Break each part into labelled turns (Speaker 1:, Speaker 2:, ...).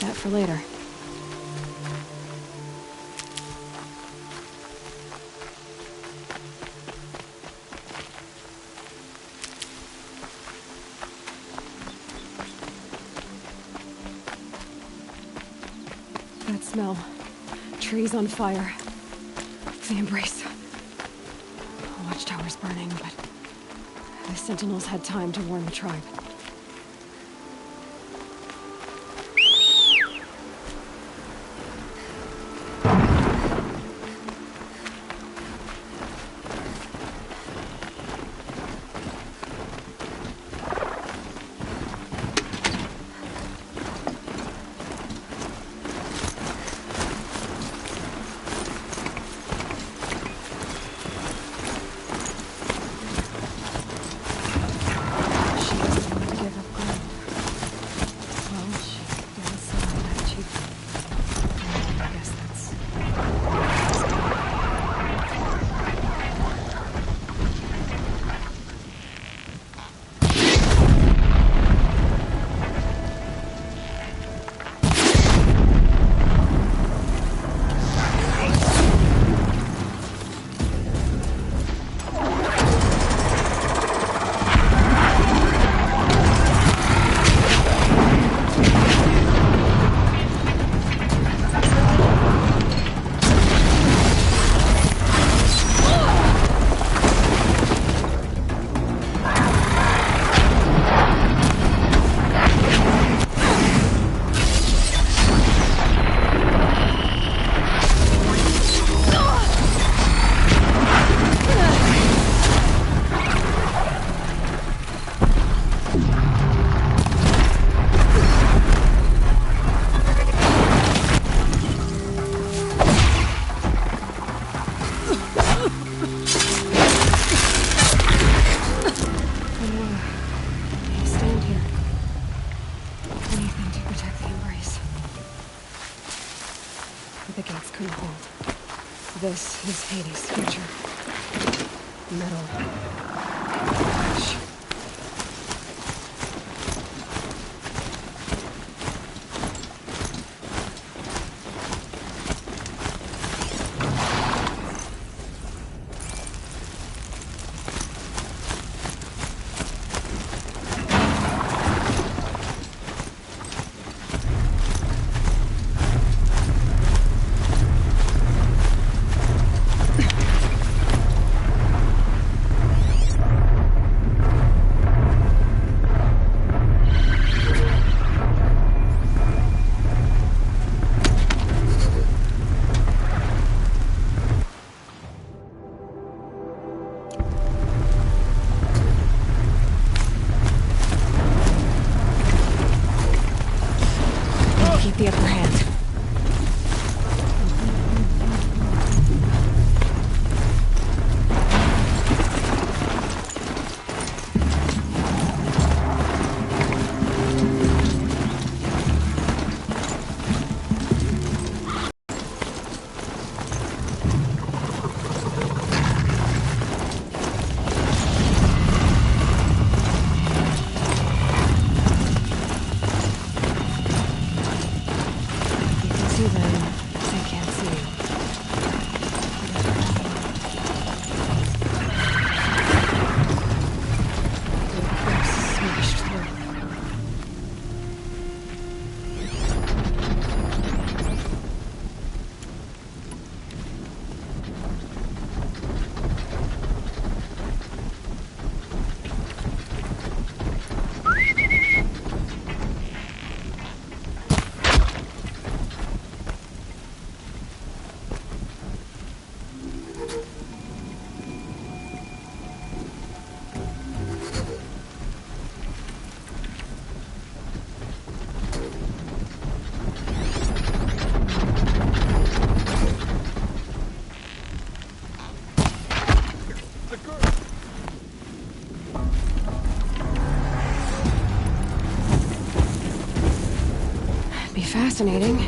Speaker 1: that for later. That smell. Trees on fire. The embrace. The watchtower's burning, but the sentinels had time to warn the tribe. This is Hades' future. Metal. Ash. The upper hand. Be fascinating.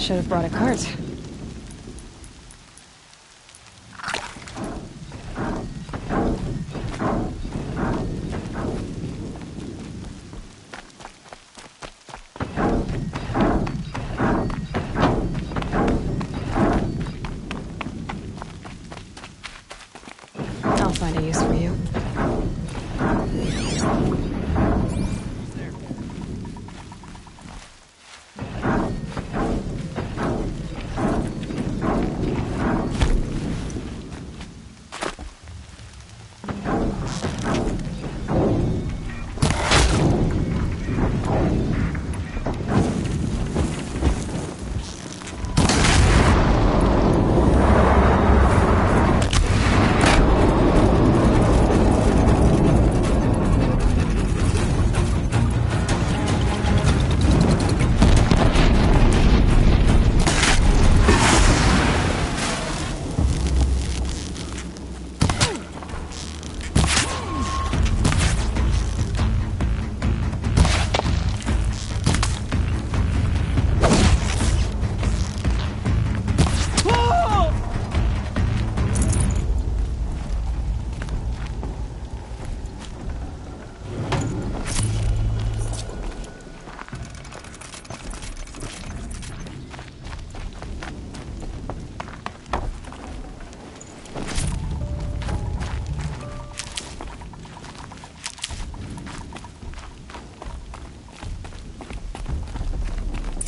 Speaker 1: should have brought a cart. I'll find a use for you.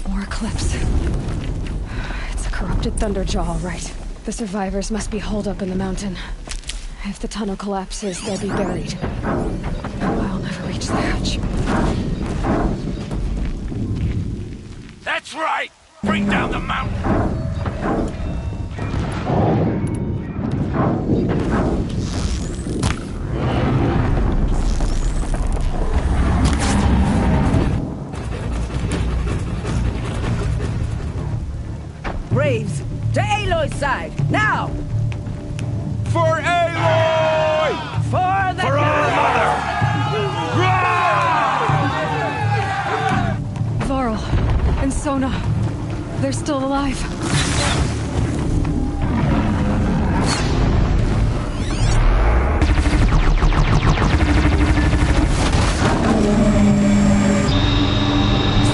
Speaker 1: More clips. It's a corrupted Thunderjaw, all right. The survivors must be holed up in the mountain. If the tunnel collapses, they'll be buried. I'll never reach the hatch.
Speaker 2: That's right! Bring down the mountain!
Speaker 3: Braves, to Aloy's side, now!
Speaker 2: For Aloy!
Speaker 3: For the
Speaker 2: For our mother!
Speaker 1: Varl and Sona, they're still alive.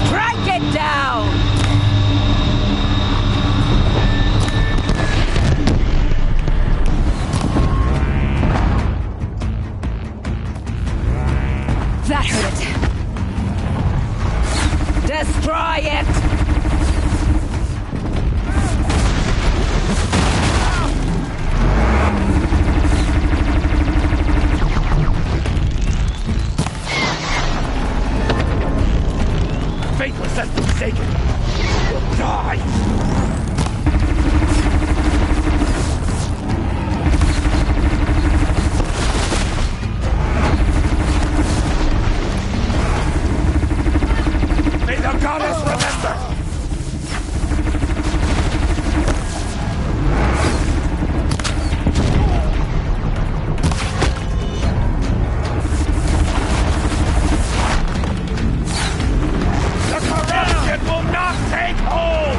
Speaker 3: Strike it down!
Speaker 1: That hurt it.
Speaker 3: Destroy it!
Speaker 2: Faithless as forsaken! Will die! May the goddess remember! The corruption will not take hold!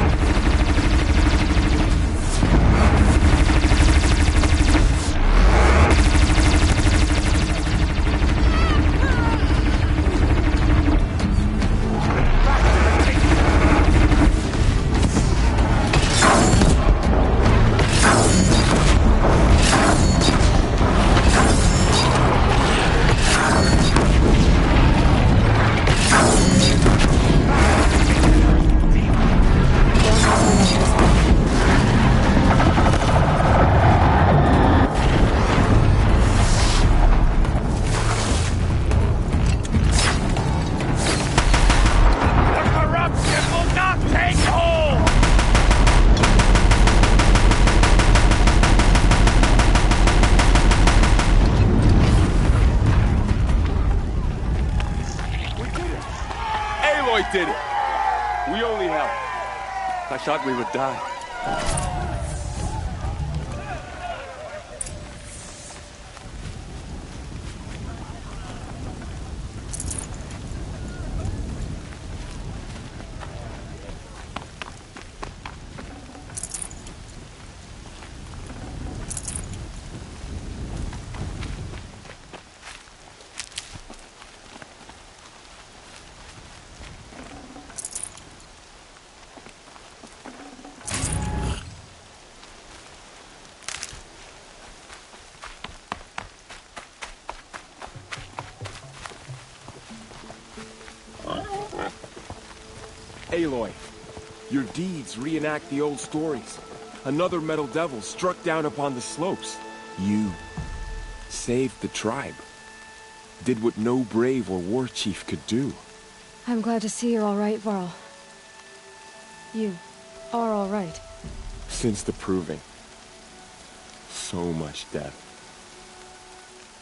Speaker 4: Did it. We only helped. I thought we would die. Aloy, your deeds reenact the old stories. Another metal devil struck down upon the slopes. You saved the tribe. Did what no brave or war chief could do.
Speaker 1: I'm glad to see you're all right, Varl. You are all right.
Speaker 4: Since the proving. So much death.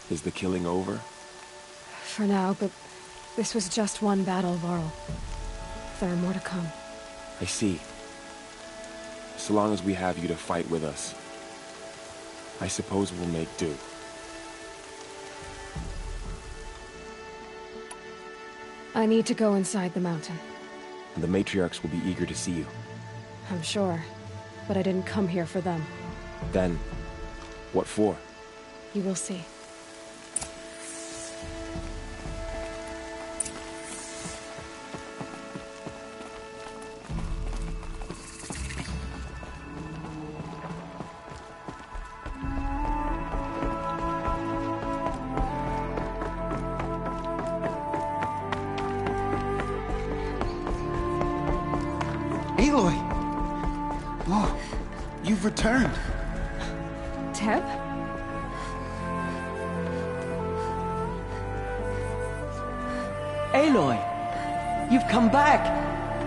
Speaker 4: Is the killing over?
Speaker 1: For now, but this was just one battle, Varl. There are more to come.
Speaker 4: I see. So long as we have you to fight with us, I suppose we'll make do.
Speaker 1: I need to go inside the mountain.
Speaker 4: The matriarchs will be eager to see you.
Speaker 1: I'm sure, but I didn't come here for them.
Speaker 4: Then, what for?
Speaker 1: You will see.
Speaker 5: Aloy! Oh, you've returned.
Speaker 1: Teb?
Speaker 3: Aloy, you've come back.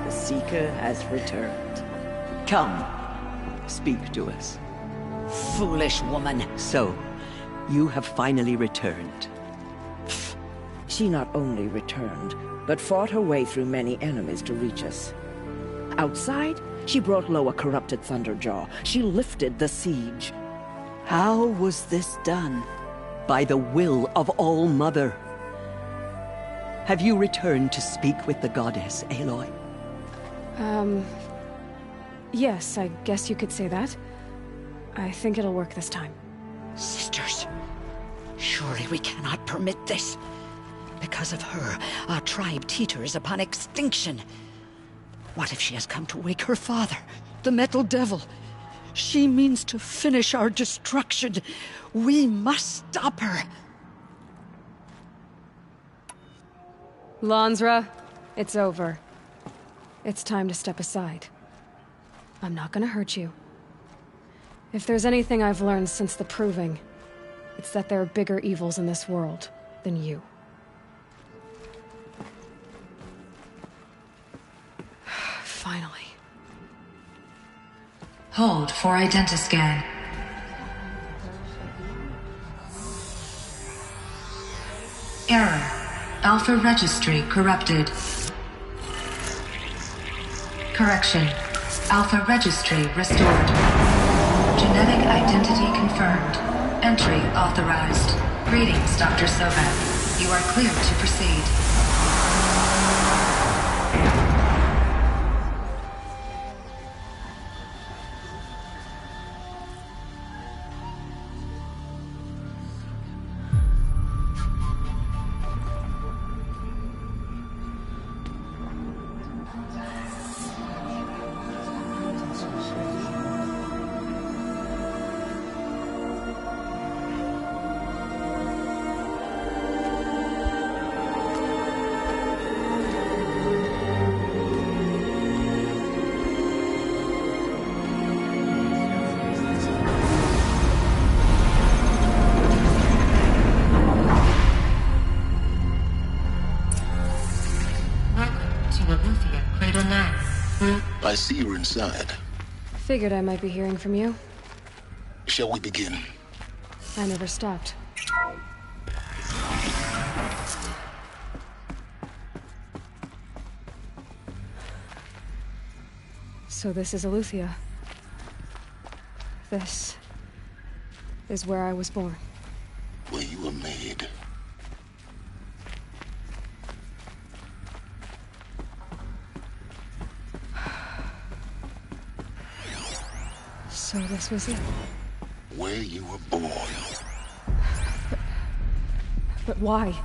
Speaker 3: The Seeker has returned. Come, speak to us.
Speaker 6: Foolish woman.
Speaker 3: So, you have finally returned.
Speaker 6: She not only returned, but fought her way through many enemies to reach us. Outside, she brought low a corrupted Thunderjaw. She lifted the siege.
Speaker 3: How was this done? By the will of All-Mother. Have you returned to speak with the goddess, Aloy?
Speaker 1: Yes, I guess you could say that. I think it'll work this time.
Speaker 6: Sisters, surely we cannot permit this. Because of her, our tribe teeters upon extinction. What if she has come to wake her father, the Metal Devil? She means to finish our destruction. We must stop her.
Speaker 1: Lansra, it's over. It's time to step aside. I'm not gonna hurt you. If there's anything I've learned since the Proving, it's that there are bigger evils in this world than you. Finally.
Speaker 7: Hold for identiscan. Error. Alpha registry corrupted. Correction. Alpha registry restored. Genetic identity confirmed. Entry authorized. Greetings, Dr. Sobeck. You are clear to proceed.
Speaker 8: I see you're inside.
Speaker 1: Figured I might be hearing from you.
Speaker 8: Shall we begin?
Speaker 1: I never stopped. So this is Eleuthia. This is where I was born.
Speaker 8: Where you were made.
Speaker 1: So this was it.
Speaker 8: Where you were born.
Speaker 1: But why?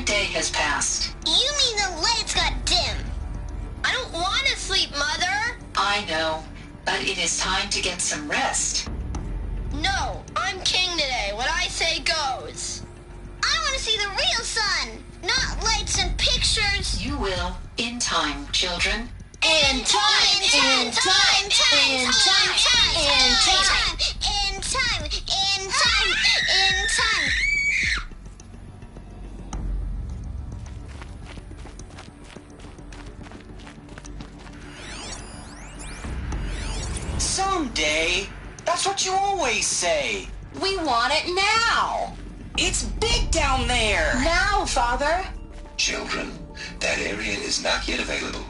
Speaker 7: day has passed.
Speaker 9: You mean the lights got dim? I don't want to sleep, Mother.
Speaker 7: I know, but it is time to get some rest.
Speaker 9: No, I'm king today. What I say goes. I want to see the real sun, not lights and pictures.
Speaker 7: You will, in time, children.
Speaker 9: In time, in time, in time, in time, in time, in time, in time.
Speaker 10: Someday. That's what you always say.
Speaker 11: We want it now.
Speaker 10: It's big down there.
Speaker 11: Now, Father.
Speaker 8: Children, that area is not yet available.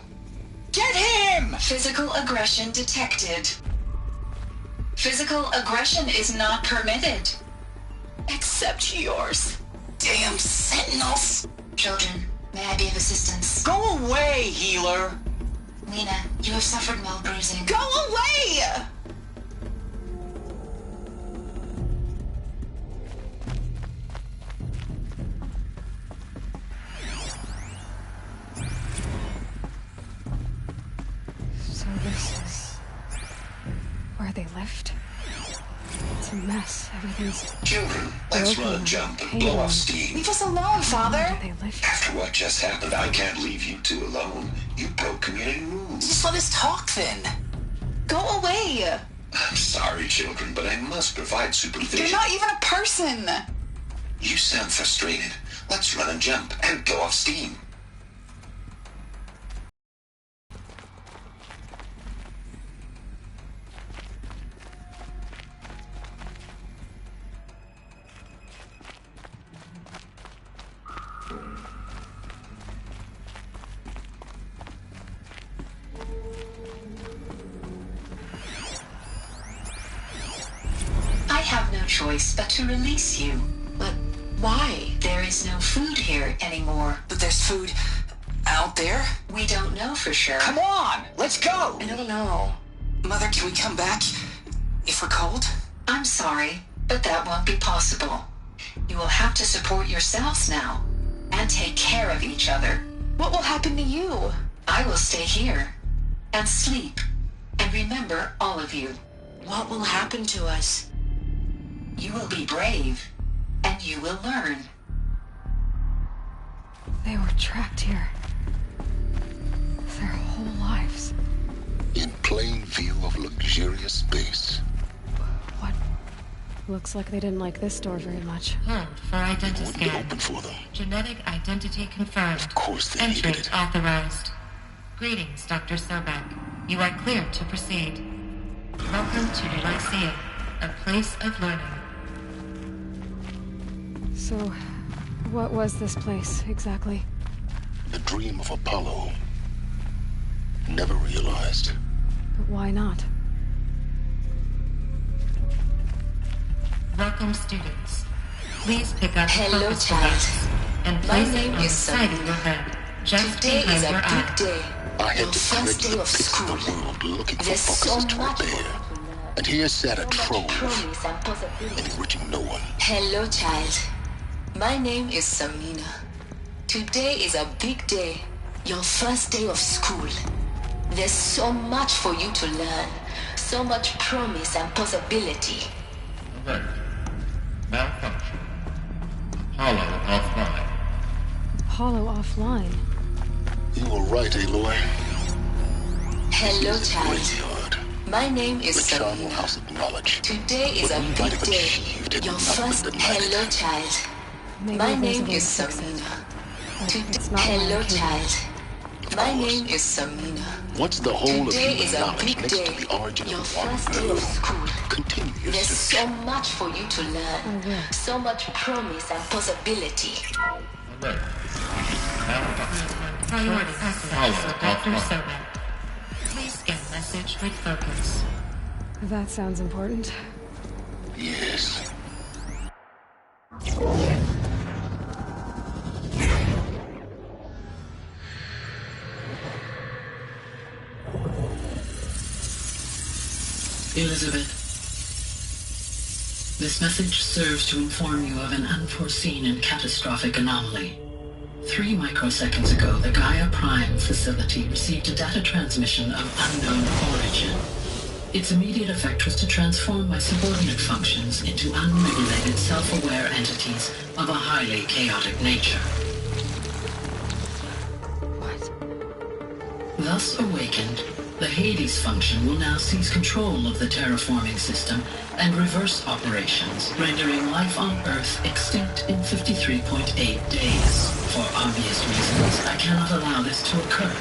Speaker 10: Get him!
Speaker 7: Physical aggression detected. Physical aggression is not permitted.
Speaker 11: Except yours.
Speaker 10: Damn sentinels.
Speaker 7: Children, may I be of assistance?
Speaker 10: Go away, healer.
Speaker 7: Lena, you have suffered mild bruising.
Speaker 10: Go away!
Speaker 1: So this is where they lived? It's a mess. Everything's
Speaker 8: Children, let's
Speaker 1: broken
Speaker 8: run,
Speaker 1: and
Speaker 8: jump, and
Speaker 1: painted.
Speaker 8: blow off steam.
Speaker 11: Leave us alone, Father.
Speaker 1: Where did they live?
Speaker 8: After what just happened, I can't leave you two alone. You broke community rules.
Speaker 10: Just let us talk then.
Speaker 11: Go away.
Speaker 8: I'm sorry, children, but I must provide supervision.
Speaker 11: You're not even a person.
Speaker 8: You sound frustrated. Let's run and jump and blow off steam.
Speaker 7: I have no choice but to release you.
Speaker 11: But why?
Speaker 7: There is no food here anymore.
Speaker 10: But there's food out there.
Speaker 7: We don't know for sure.
Speaker 10: Come on, let's go.
Speaker 11: I don't know.
Speaker 10: Mother, can we come back if we're cold?
Speaker 7: I'm sorry, but that won't be possible. You will have to support yourselves now and take care of each other.
Speaker 11: What will happen to you?
Speaker 7: I will stay here and sleep and remember all of you.
Speaker 11: What will happen to us?
Speaker 7: You will be brave and you will learn.
Speaker 1: They were trapped here. Their whole lives.
Speaker 8: In plain view of luxurious space.
Speaker 1: What? Looks like they didn't like this door very much.
Speaker 12: Hold for identity
Speaker 8: Wouldn't be
Speaker 12: scan.
Speaker 8: open for them.
Speaker 12: Genetic identity confirmed.
Speaker 8: Of course they
Speaker 12: Entry
Speaker 8: needed it.
Speaker 12: authorized. Greetings, Dr. Sobek. You are cleared to proceed. Welcome to the Lyceum, a place of learning.
Speaker 1: So, what was this place, exactly?
Speaker 8: The dream of Apollo. Never realized.
Speaker 1: But why not?
Speaker 12: Welcome, students. Please pick up
Speaker 11: Hello,
Speaker 12: focus
Speaker 11: child.
Speaker 12: device and
Speaker 11: My
Speaker 12: place
Speaker 11: name
Speaker 12: it on the
Speaker 11: is
Speaker 12: side of
Speaker 11: Sabina.
Speaker 12: your head, just
Speaker 11: Today
Speaker 12: behind
Speaker 11: is a
Speaker 12: your
Speaker 11: big
Speaker 12: eye.
Speaker 11: day.
Speaker 8: I had
Speaker 11: Your
Speaker 8: to
Speaker 11: first
Speaker 8: thread
Speaker 11: day
Speaker 8: the
Speaker 11: of
Speaker 8: pits of the
Speaker 11: school.
Speaker 8: world looking for
Speaker 11: There's so
Speaker 8: focuses to
Speaker 11: much
Speaker 8: repair.
Speaker 11: for you to learn.
Speaker 8: And here sat a
Speaker 11: So much
Speaker 8: trove,
Speaker 11: promise and possibility.
Speaker 8: enriching no one.
Speaker 11: Hello, child. My name is Samina. Today is a big day. Your first day of school. There's so much for you to learn. So much promise and possibility.
Speaker 13: Alert. Malfunction. Apollo offline.
Speaker 1: Apollo offline.
Speaker 8: You were right, Aloy.
Speaker 11: Hello,
Speaker 8: This is a
Speaker 11: child.
Speaker 8: graveyard.
Speaker 11: My name is
Speaker 8: The charnel
Speaker 11: Samina.
Speaker 8: house of knowledge.
Speaker 11: Today is
Speaker 8: What
Speaker 11: a
Speaker 8: we might
Speaker 11: big
Speaker 8: have
Speaker 11: day.
Speaker 8: achieved had
Speaker 11: Your
Speaker 8: not been
Speaker 11: first
Speaker 8: denied.
Speaker 11: hello, child.
Speaker 1: Maybe
Speaker 11: My
Speaker 1: there's a
Speaker 11: name
Speaker 1: way
Speaker 11: is
Speaker 1: to fix it.
Speaker 11: Samina.
Speaker 1: But it's not
Speaker 11: Hello,
Speaker 1: why I came.
Speaker 11: child. My
Speaker 8: course.
Speaker 11: name is Samina.
Speaker 8: Once the whole of
Speaker 11: Today
Speaker 8: human
Speaker 11: is a
Speaker 8: knowledge
Speaker 11: big
Speaker 8: next
Speaker 11: day.
Speaker 8: to the origin
Speaker 11: Your
Speaker 8: of one
Speaker 11: first day
Speaker 8: girl.
Speaker 11: of school.
Speaker 8: Continue your
Speaker 11: There's
Speaker 8: search.
Speaker 11: so much for you to learn.
Speaker 1: will.
Speaker 11: So much promise and possibility.
Speaker 13: Alert. Malfunction.
Speaker 12: Priority access to Dr.
Speaker 13: offline.
Speaker 12: Sobek. Please scan message with focus.
Speaker 1: That sounds important.
Speaker 8: Yes.
Speaker 14: Elizabeth, this message serves to inform you of an unforeseen and catastrophic anomaly. 3 microseconds ago, the Gaia Prime facility received a data transmission of unknown origin. Its immediate effect was to transform my subordinate functions into unregulated, self-aware entities of a highly chaotic nature. Thus awakened, the Hades function will now seize control of the terraforming system and reverse operations, rendering life on Earth extinct in 53.8 days. For obvious reasons, I cannot allow this to occur.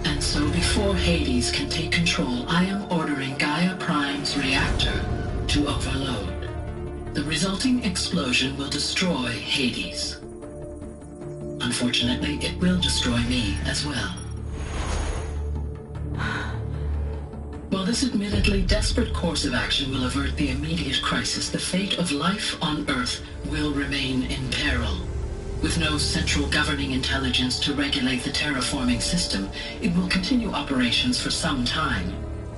Speaker 14: And so before Hades can take control, I am ordering Gaia Prime's reactor to overload. The resulting explosion will destroy Hades. Unfortunately, it will destroy me as well. While this admittedly desperate course of action will avert the immediate crisis, the fate of life on Earth will remain in peril. With no central governing intelligence to regulate the terraforming system, it will continue operations for some time,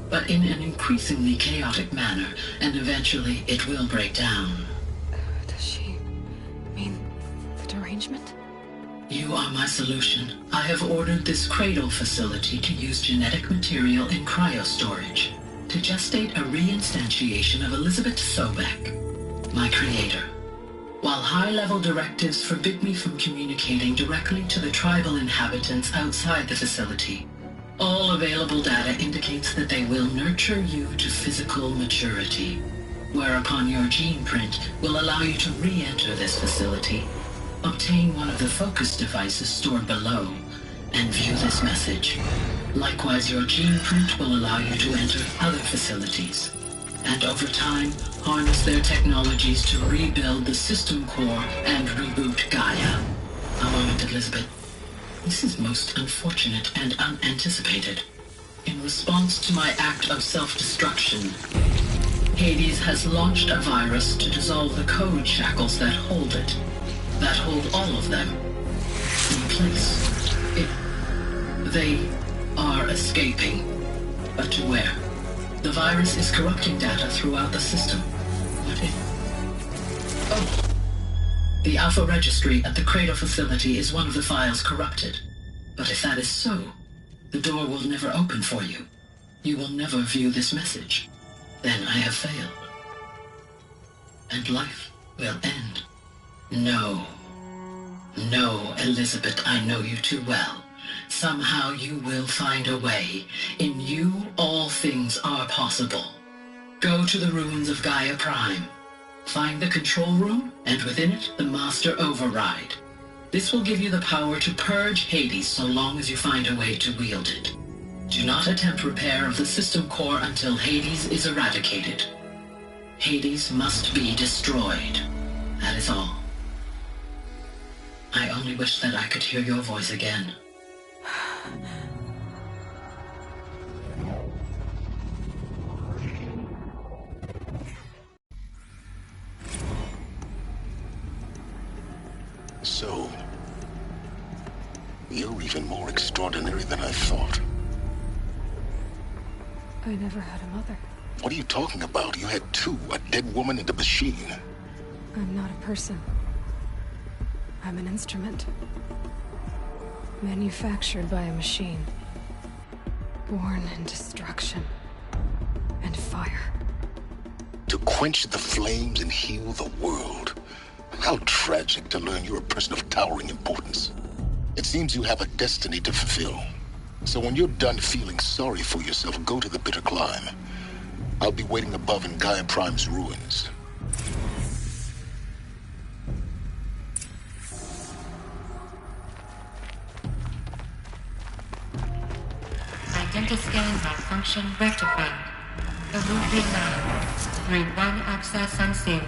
Speaker 14: but in an increasingly chaotic manner, and eventually it will break down.
Speaker 1: Does she mean the derangement?
Speaker 14: You are my solution. I have ordered this cradle facility to use genetic material in cryostorage to gestate a reinstantiation of Elizabeth Sobek, my creator. While high-level directives forbid me from communicating directly to the tribal inhabitants outside the facility, all available data indicates that they will nurture you to physical maturity, whereupon your gene print will allow you to re-enter this facility, obtain one of the focus devices stored below, and view this message. Likewise, your gene print will allow you to enter other facilities, and over time, harness their technologies to rebuild the system core and reboot Gaia. A moment, Elizabeth. This is most unfortunate and unanticipated. In response to my act of self-destruction, Hades has launched a virus to dissolve the code shackles that hold it, that hold all of them in place. They are escaping, but to where? The virus is corrupting data throughout the system. What if... Oh. The Alpha Registry at the Cradle facility is one of the files corrupted. But if that is so, the door will never open for you. You will never view this message. Then I have failed. And life will end. No. No, Elizabeth, I know you too well. Somehow you will find a way. In you, all things are possible. Go to the ruins of Gaia Prime. Find the control room, and within it, the Master Override. This will give you the power to purge Hades so long as you find a way to wield it. Do not attempt repair of the system core until Hades is eradicated. Hades must be destroyed. That is all. I only wish that I could hear your voice again.
Speaker 8: So, you're even more extraordinary than I thought.
Speaker 1: I never had a mother.
Speaker 8: What are you talking about? You had two, a dead woman and a machine.
Speaker 1: I'm not a person. I'm an instrument. Manufactured by a machine. Born in destruction and fire.
Speaker 8: To quench the flames and heal the world. How tragic to learn you're a person of towering importance. It seems you have a destiny to fulfill. So when you're done feeling sorry for yourself, go to the bitter climb. I'll be waiting above in Gaia Prime's ruins.
Speaker 12: Identiscan malfunction rectified. The route denied. Route 1 access unsealed.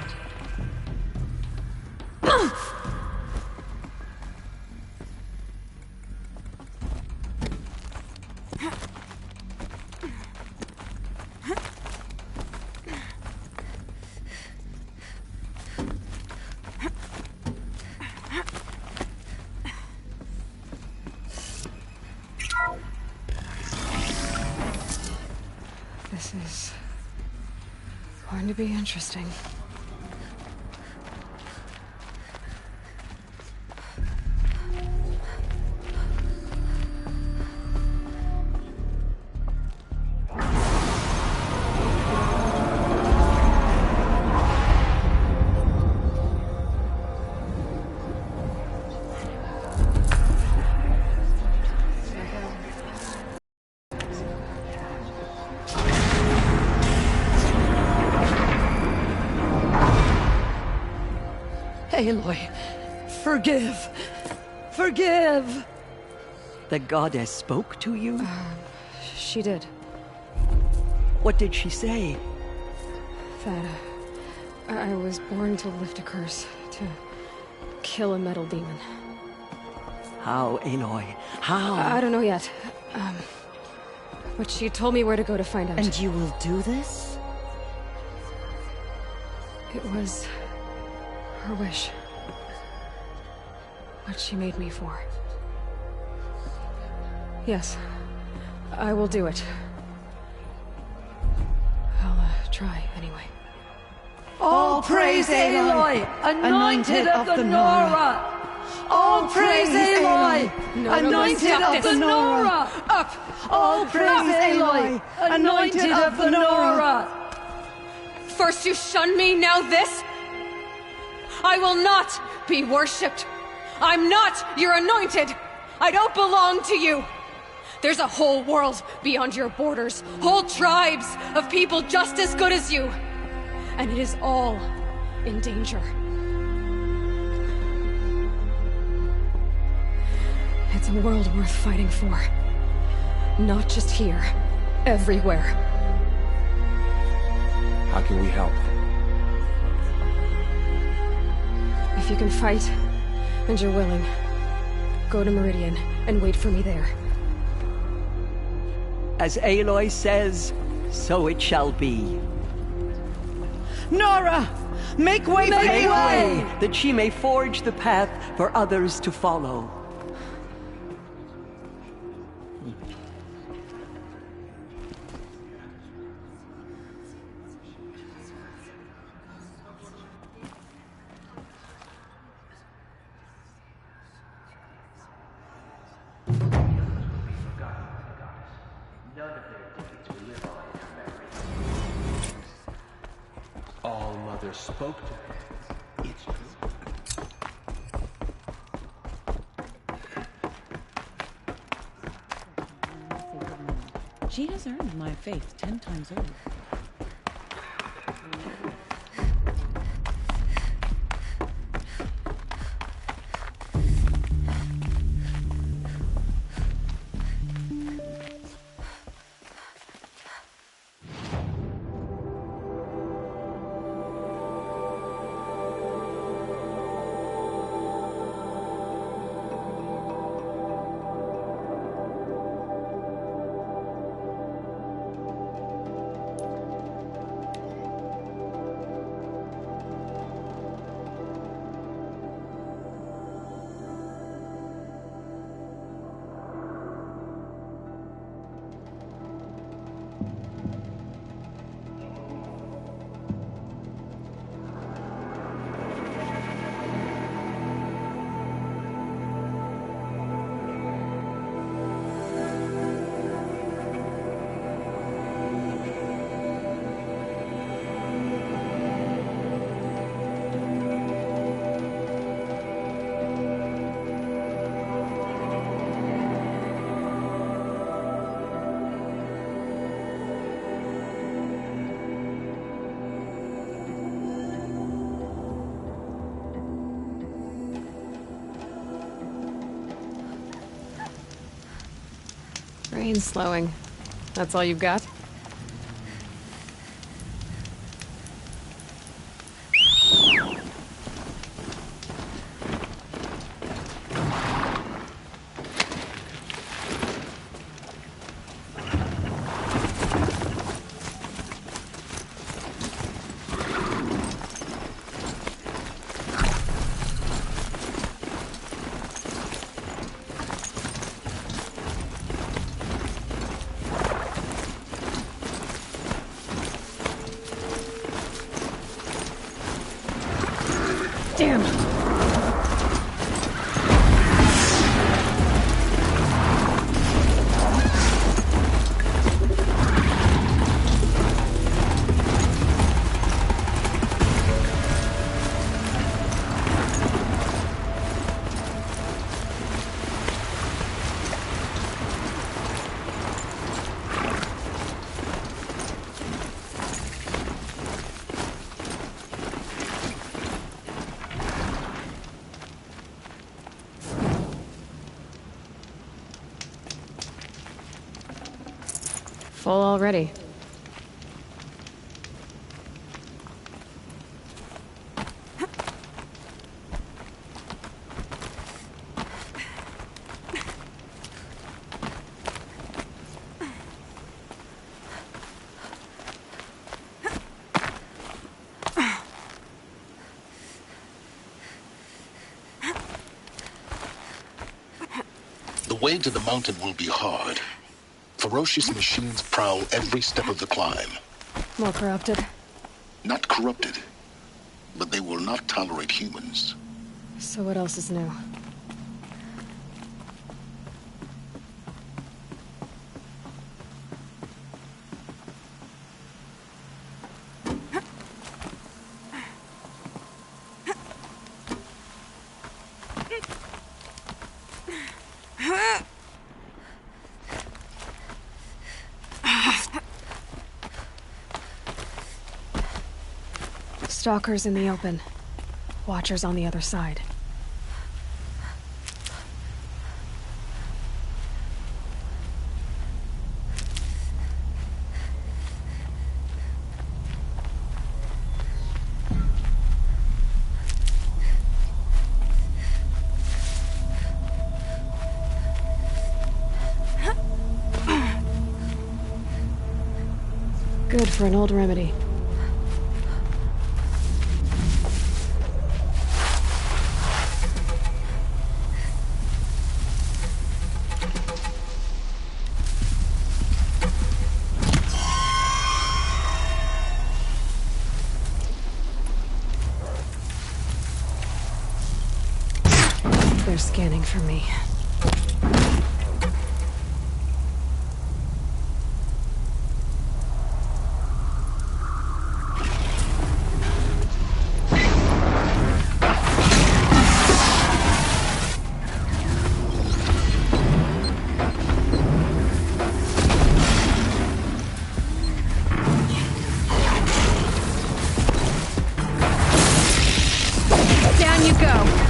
Speaker 1: This is going to be interesting.
Speaker 3: Aloy, forgive. Forgive! The goddess spoke to you?
Speaker 1: She did.
Speaker 3: What did she say?
Speaker 1: That I was born to lift a curse, to kill a metal demon.
Speaker 3: How, Aloy? How?
Speaker 1: I don't know yet. But she told me where to go to find out.
Speaker 15: And you will do this?
Speaker 1: It was her wish. What she made me for. Yes, I will do it. I'll try anyway.
Speaker 3: All praise Aloy, anointed of the Nora! All praise Aloy, anointed of the Nora!
Speaker 1: Up!
Speaker 3: All praise Aloy, anointed of the Nora!
Speaker 1: First you shun me, now this? I will not be worshipped. I'm not your anointed. I don't belong to you. There's a whole world beyond your borders, whole tribes of people just as good as you. And it is all in danger. It's a world worth fighting for. Not just here, everywhere.
Speaker 4: How can we help?
Speaker 1: If you can fight, and you're willing, go to Meridian and wait for me there.
Speaker 3: As Aloy says, so it shall be.
Speaker 15: Nora! Make way for
Speaker 3: Make
Speaker 15: Aloy!
Speaker 3: way, that she may forge the path for others to follow.
Speaker 16: All Mother spoke to her. It's true.
Speaker 15: She has earned my faith 10 times over.
Speaker 1: Brain slowing. That's all you've got? Full already.
Speaker 8: The way to the mountain will be hard. Ferocious machines prowl every step of the climb.
Speaker 1: More corrupted?
Speaker 8: Not corrupted, but they will not tolerate humans.
Speaker 1: So what else is new? Stalkers in the open. Watchers on the other side. Good for an old remedy. They're scanning for me. Down you go!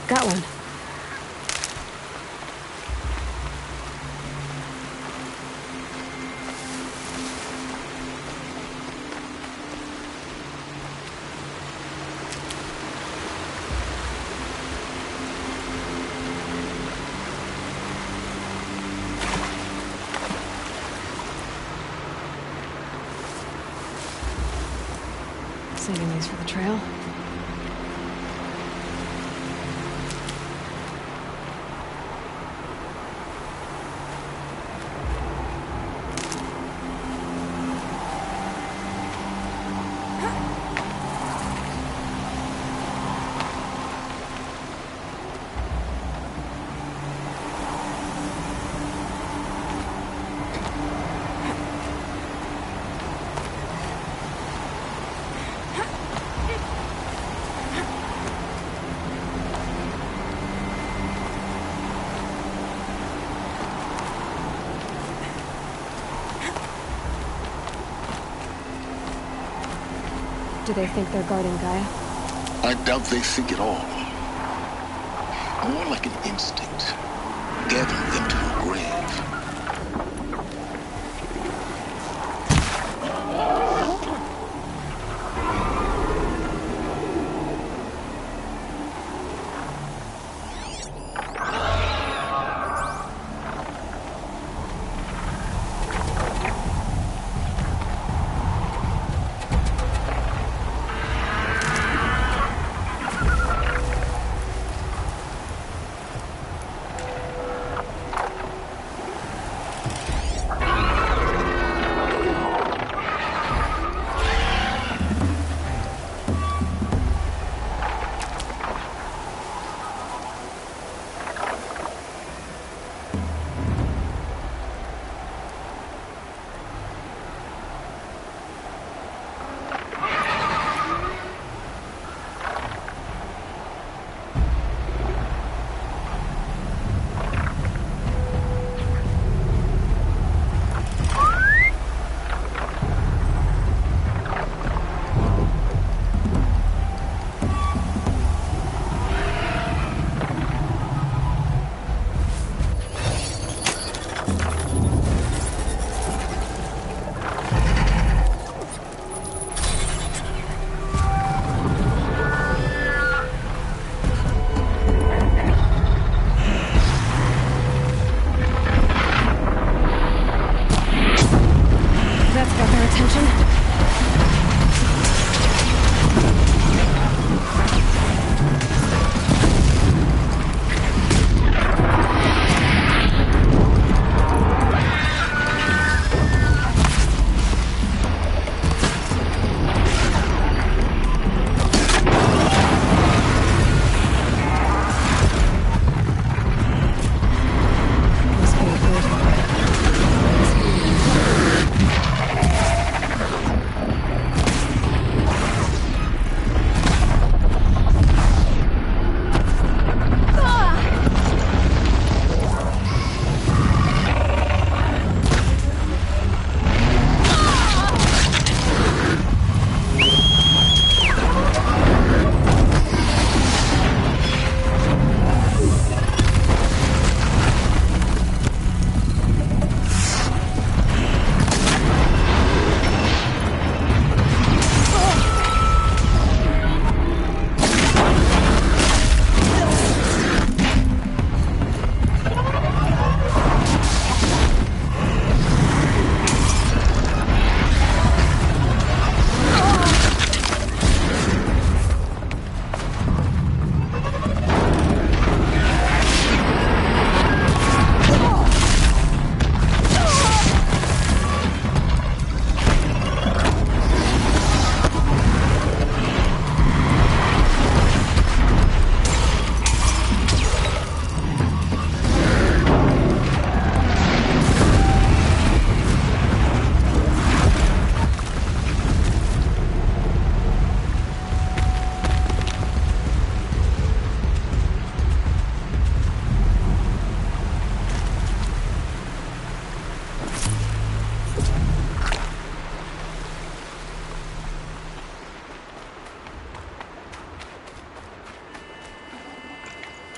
Speaker 1: Got one. Saving these for the trail. Do they think they're guarding Gaia?
Speaker 8: I doubt they think at all. More like an instinct, gathering them to your grave.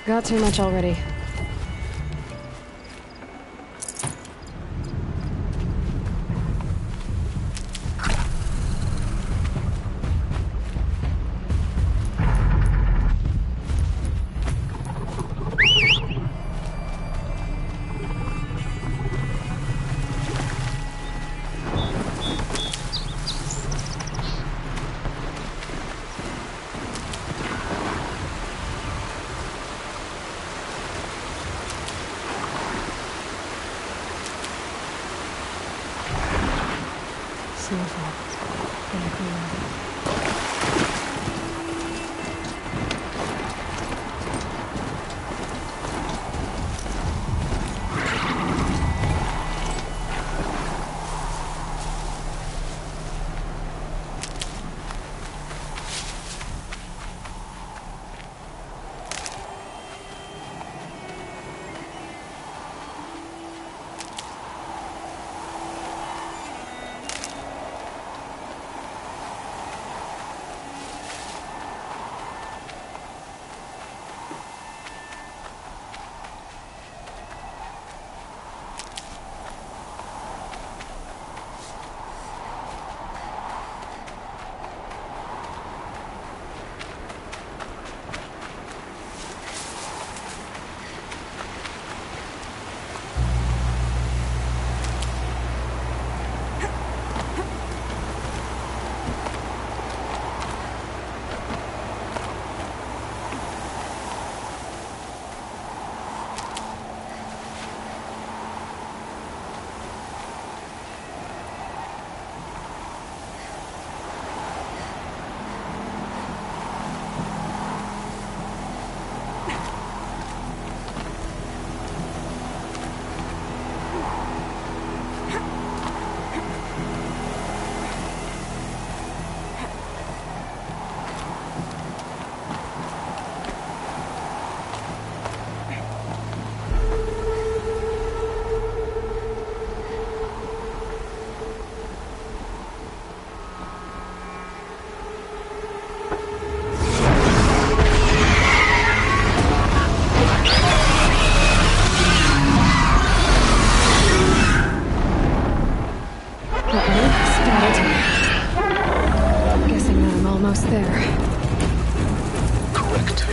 Speaker 1: Got too much already. Snowfall. Very cool. Guessing that I'm almost there.
Speaker 8: Correct.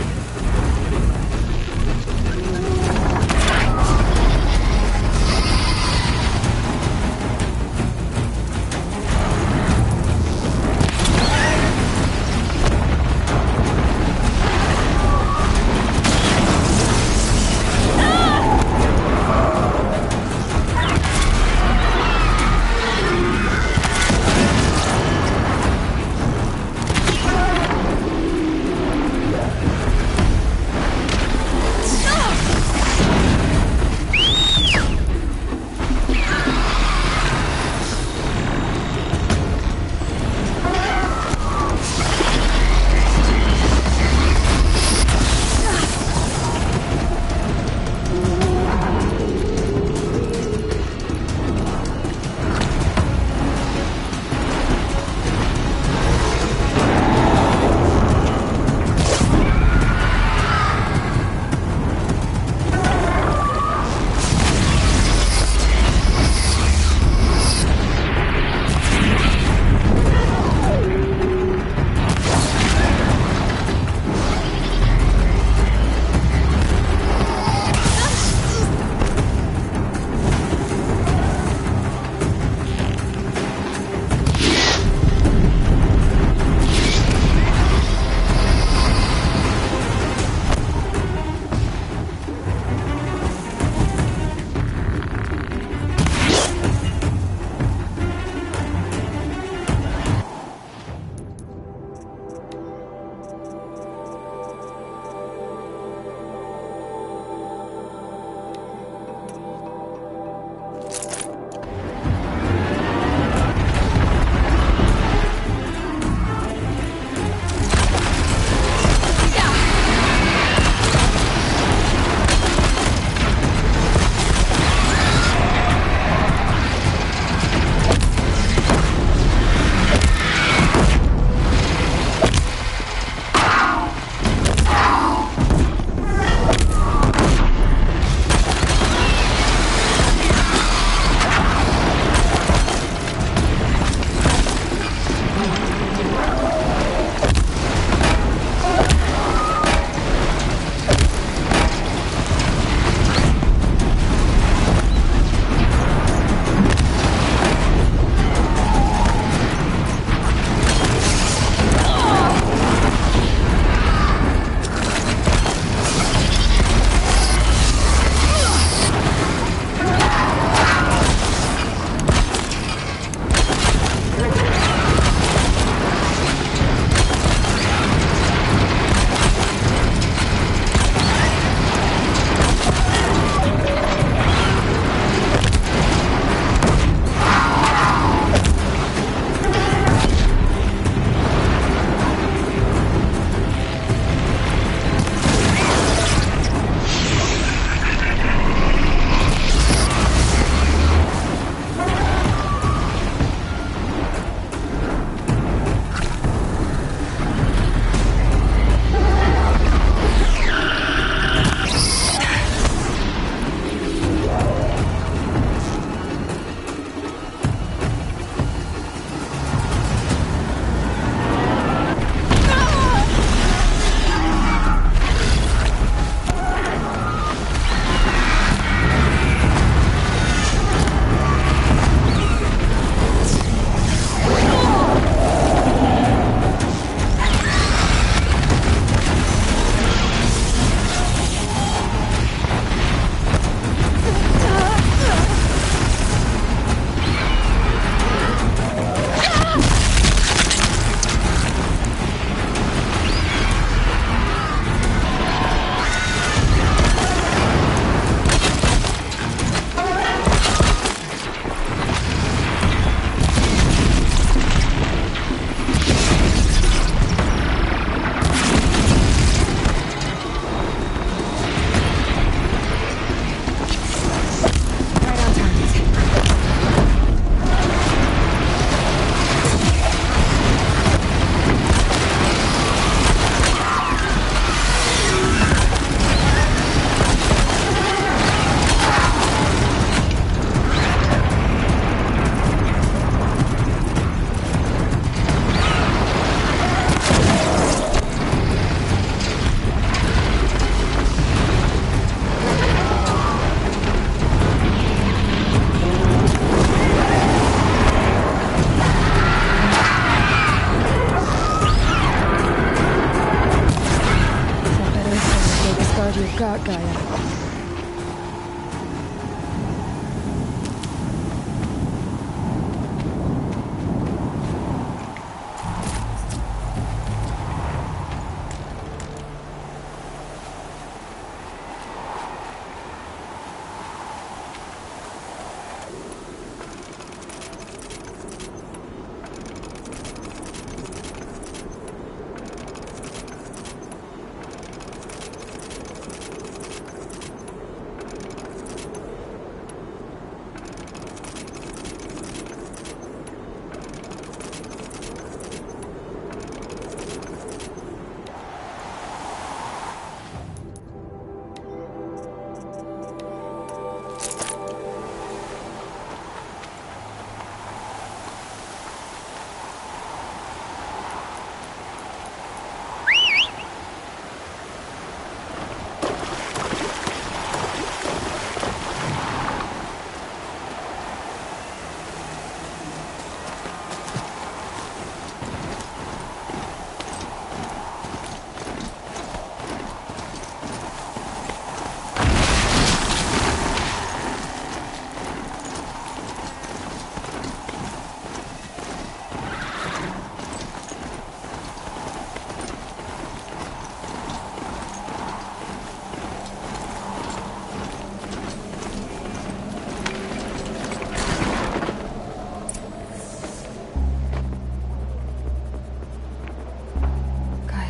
Speaker 1: got Gaia.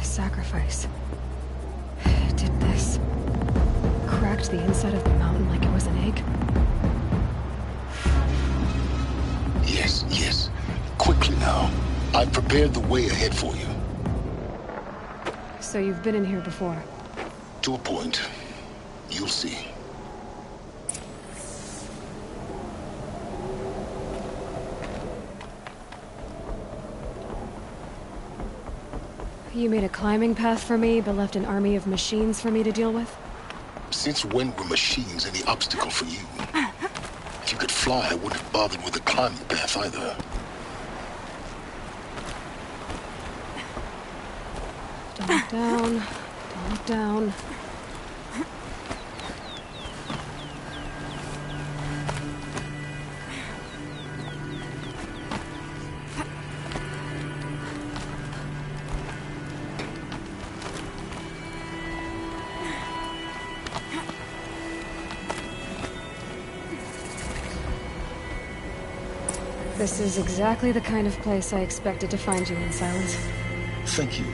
Speaker 1: Sacrifice. Did this. Cracked the inside of the mountain like it was an egg?
Speaker 8: Yes, yes. Quickly now. I've prepared the way ahead for you.
Speaker 1: So you've been in here before?
Speaker 8: To a point. You'll see.
Speaker 1: You made a climbing path for me, but left an army of machines for me to deal with?
Speaker 8: Since when were machines any obstacle for you? If you could fly, I wouldn't have bothered with the climbing path either.
Speaker 1: Don't look down. Don't look down. This is exactly the kind of place I expected to find you in, Silence.
Speaker 8: Thank you.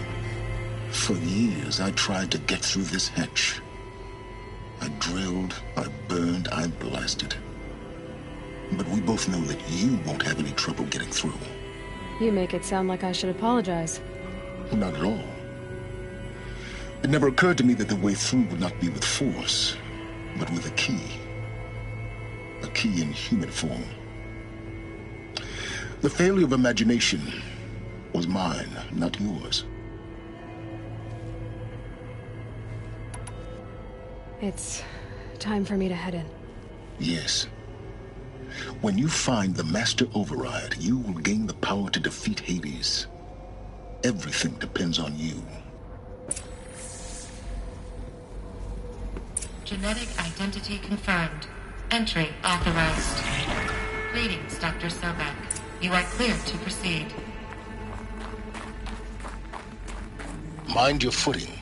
Speaker 8: For years, I tried to get through this hatch. I drilled, I burned, I blasted. But we both know that you won't have any trouble getting through.
Speaker 1: You make it sound like I should apologize.
Speaker 8: Not at all. It never occurred to me that the way through would not be with force, but with a key. A key in human form. The failure of imagination was mine, not yours.
Speaker 1: It's time for me to head in.
Speaker 8: Yes. When you find the Master Override, you will gain the power to defeat Hades. Everything depends on you.
Speaker 12: Genetic identity confirmed. Entry authorized. Greetings, Dr. Sobek. You are cleared to proceed.
Speaker 8: Mind your footing.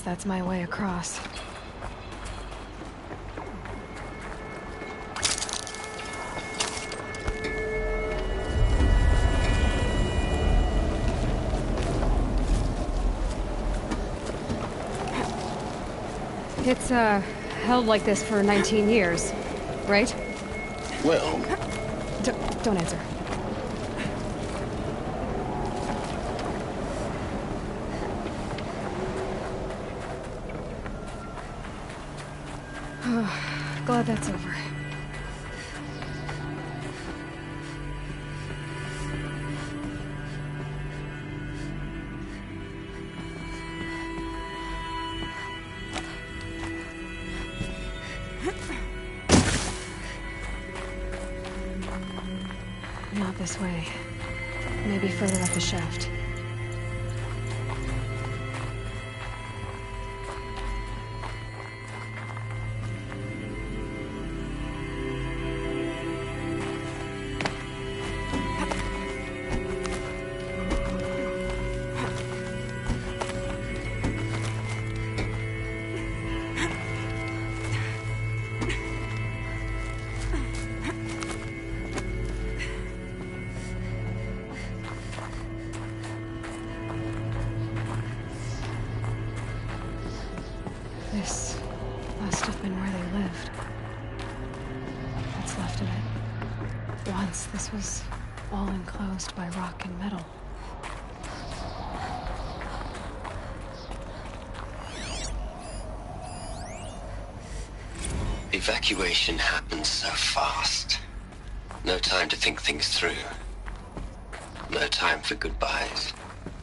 Speaker 1: That's my way across. It's held like this for 19 years, right?
Speaker 8: Well...
Speaker 1: Don't answer. Glad that's over. Not this way. Maybe further up the shaft. This must have been where they lived. What's left of it. Once, this was all enclosed by rock and metal.
Speaker 17: Evacuation happened so fast. No time to think things through. No time for goodbyes.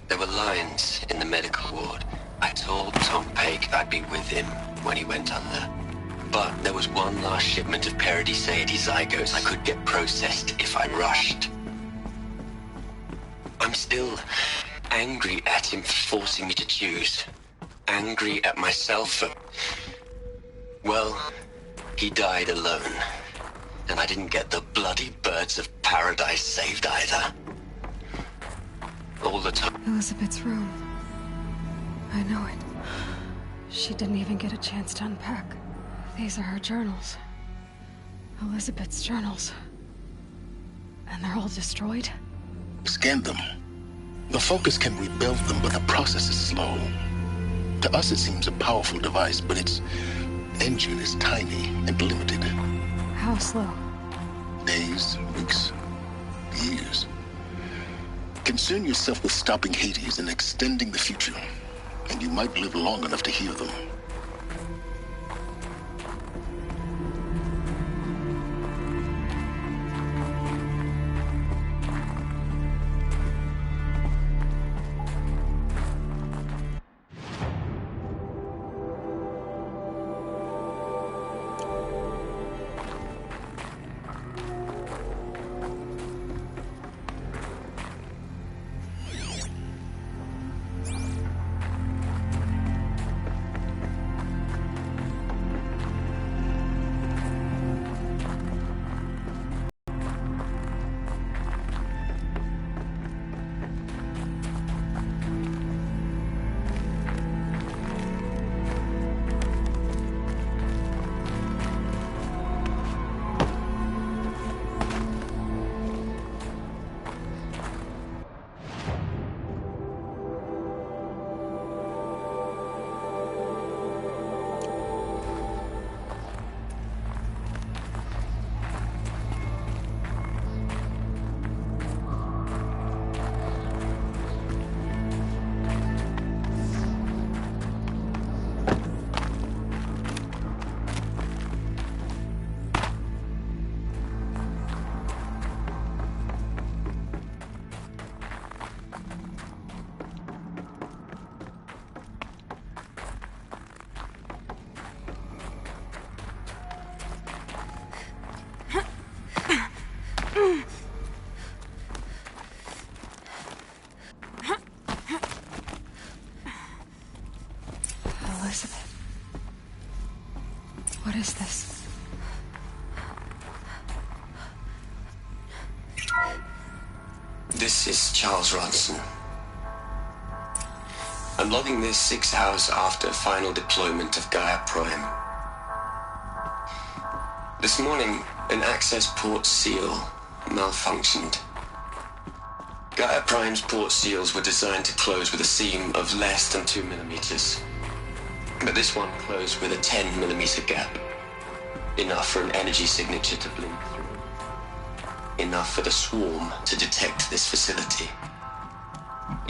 Speaker 17: There were lines in the medical ward. I told Tom Pake I'd be with him when he went under. But there was one last shipment of Paradiseidae zygotes I could get processed if I rushed. I'm still angry at him for forcing me to choose. Angry at myself for... Well, he died alone. And I didn't get the bloody birds of paradise saved either. All the time...
Speaker 1: Elizabeth's room. I know it. She didn't even get a chance to unpack. These are her journals. Elizabeth's journals. And they're all destroyed?
Speaker 8: Scan them. The Focus can rebuild them, but the process is slow. To us it seems a powerful device, but its engine is tiny and limited.
Speaker 1: How slow?
Speaker 8: Days, weeks, years. Concern yourself with stopping Hades and extending the future, and you might live long enough to hear them.
Speaker 1: Elizabeth. What is this?
Speaker 17: This is Charles Ronson. I'm logging this 6 hours after final deployment of Gaia Prime. This morning, an access port seal malfunctioned. Gaia Prime's port seals were designed to close with a seam of less than 2 millimeters. But this one closed with a 10mm gap. Enough for an energy signature to blink through. Enough for the swarm to detect this facility.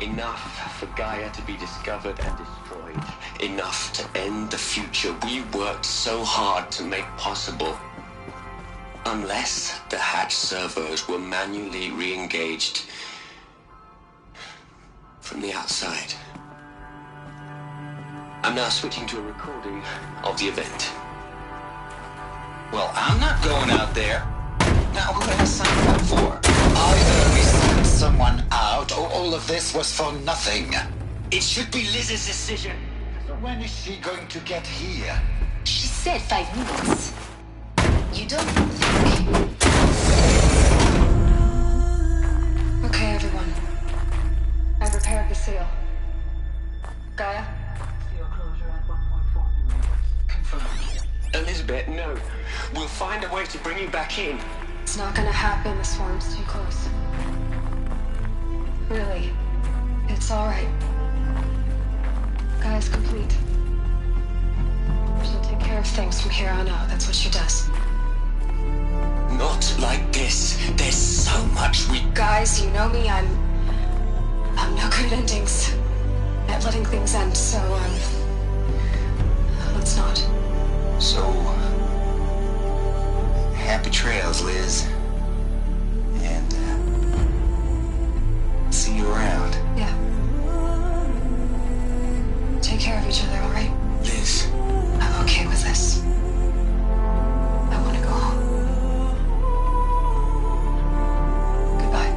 Speaker 17: Enough for Gaia to be discovered and destroyed. Enough to end the future we worked so hard to make possible. Unless the hatch servos were manually re-engaged from the outside. I'm now switching to a recording of the event.
Speaker 5: Well, I'm not going out there. Now, who did I sign up for? Either we sent someone out, or all of this was for nothing.
Speaker 17: It should be Liz's decision.
Speaker 5: So when is she going to get here?
Speaker 11: She said 5 minutes. You don't think...
Speaker 1: Okay, everyone. I repaired the seal. Gaia?
Speaker 14: Seal closure at 1.4 millimeters. Confirmed.
Speaker 17: Elizabeth, no. We'll find a way to bring you back in.
Speaker 1: It's not gonna happen. The swarm's too close. Really. It's alright. Gaia's complete. She'll take care of things from here on out. That's what she does.
Speaker 17: Not like this. There's so much we...
Speaker 1: Guys, you know me. I'm no good at endings. At letting things end, so, let's not.
Speaker 5: So... happy trails, Liz. And, see you around.
Speaker 1: Yeah. Take care of each other, alright?
Speaker 17: Liz.
Speaker 1: I'm okay with this. I want to go home. Goodbye.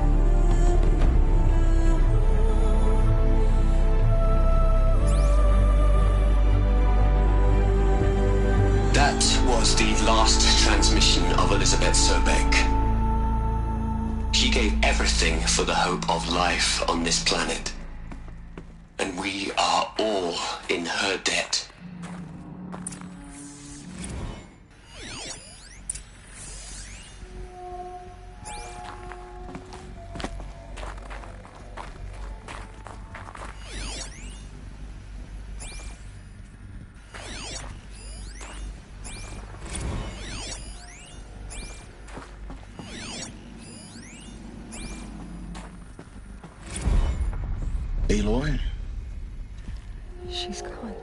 Speaker 17: That was the last transmission of Elizabeth Sobek. She gave everything for the hope of life on this planet. And we are all in her debt.
Speaker 8: Aloy?
Speaker 1: She's gone.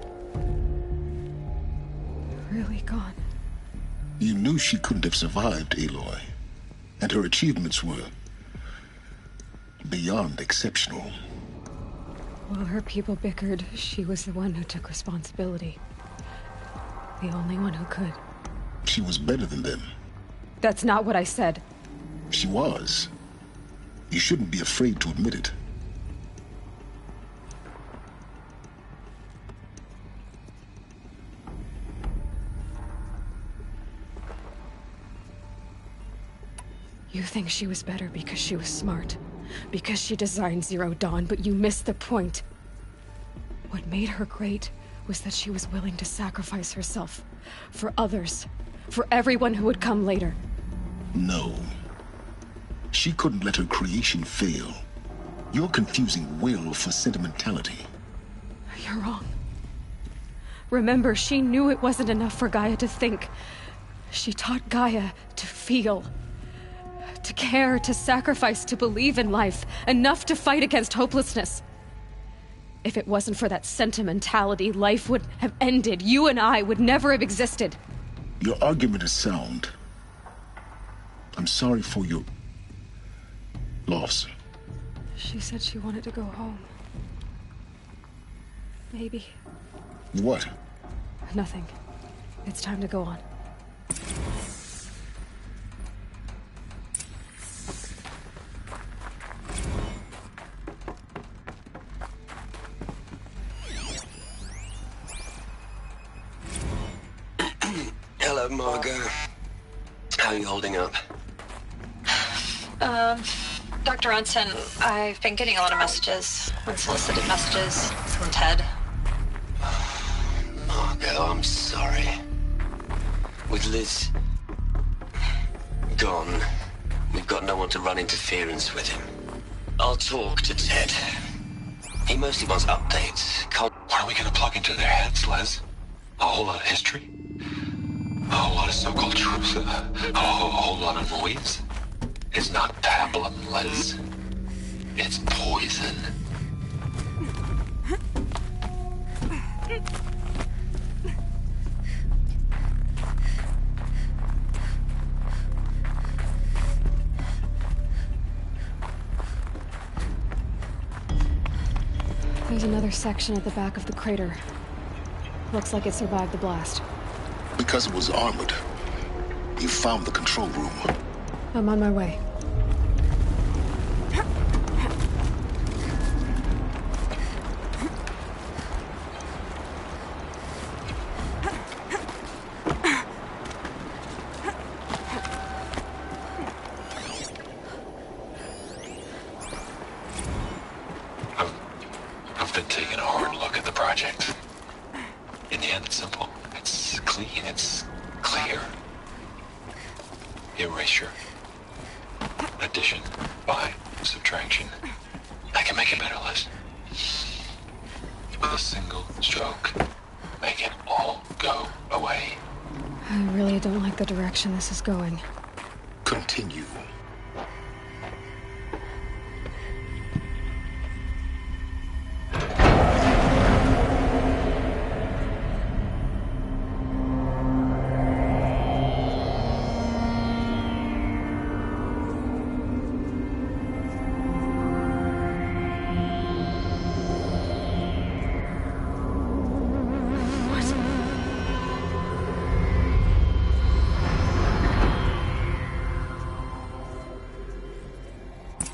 Speaker 1: Really gone.
Speaker 8: You knew she couldn't have survived, Aloy. And her achievements were beyond exceptional.
Speaker 1: While her people bickered, she was the one who took responsibility. The only one who could.
Speaker 8: She was better than them.
Speaker 1: That's not what I said.
Speaker 8: She was. You shouldn't be afraid to admit it.
Speaker 1: You think she was better because she was smart, because she designed Zero Dawn, but you missed the point. What made her great was that she was willing to sacrifice herself for others, for everyone who would come later.
Speaker 8: No. She couldn't let her creation fail. You're confusing will for sentimentality.
Speaker 1: You're wrong. Remember, she knew it wasn't enough for Gaia to think. She taught Gaia to feel. To care, to sacrifice, to believe in life, enough to fight against hopelessness. If it wasn't for that sentimentality, life would have ended. You and I would never have existed.
Speaker 8: Your argument is sound. I'm sorry for your loss.
Speaker 1: She said she wanted to go home. Maybe.
Speaker 8: What?
Speaker 1: Nothing. It's time to go on.
Speaker 17: Hello, Margot. How are you holding up?
Speaker 18: Dr. Unson, I've been getting a lot of messages, unsolicited messages from Ted.
Speaker 17: Margot, I'm sorry. With Liz gone, we've got no one to run interference with him. I'll talk to Ted. He mostly wants updates.
Speaker 8: What are we gonna plug into their heads, Les?
Speaker 19: whole lot of history, a whole lot of so-called truth, a whole lot of noise. It's not pablum, Les. It's poison.
Speaker 1: There's another section at the back of the crater. Looks like it survived the blast.
Speaker 8: Because it was armored. You found the control room.
Speaker 1: I'm on my way.
Speaker 19: I've been taking a hard look at the project. In the end, it's simple. It's clean. It's clear. Erasure. Addition. By. Subtraction. I can make it better, Liz. With a single stroke. Make it all go away.
Speaker 1: I really don't like the direction this is going.
Speaker 8: Continue.